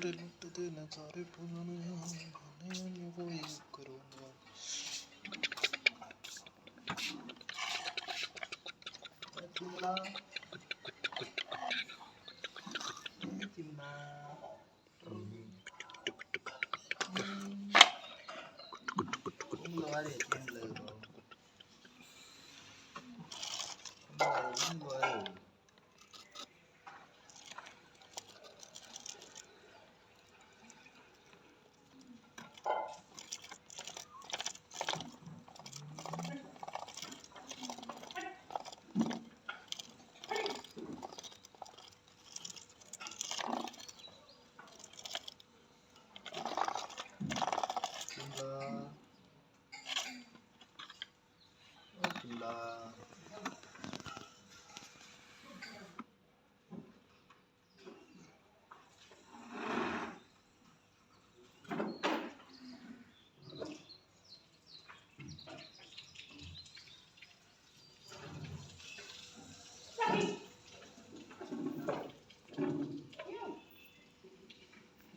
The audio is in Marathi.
रे लुट देना सारे पुराने वो ये करो चिमला चिमला चिमला रे चिमला चिमला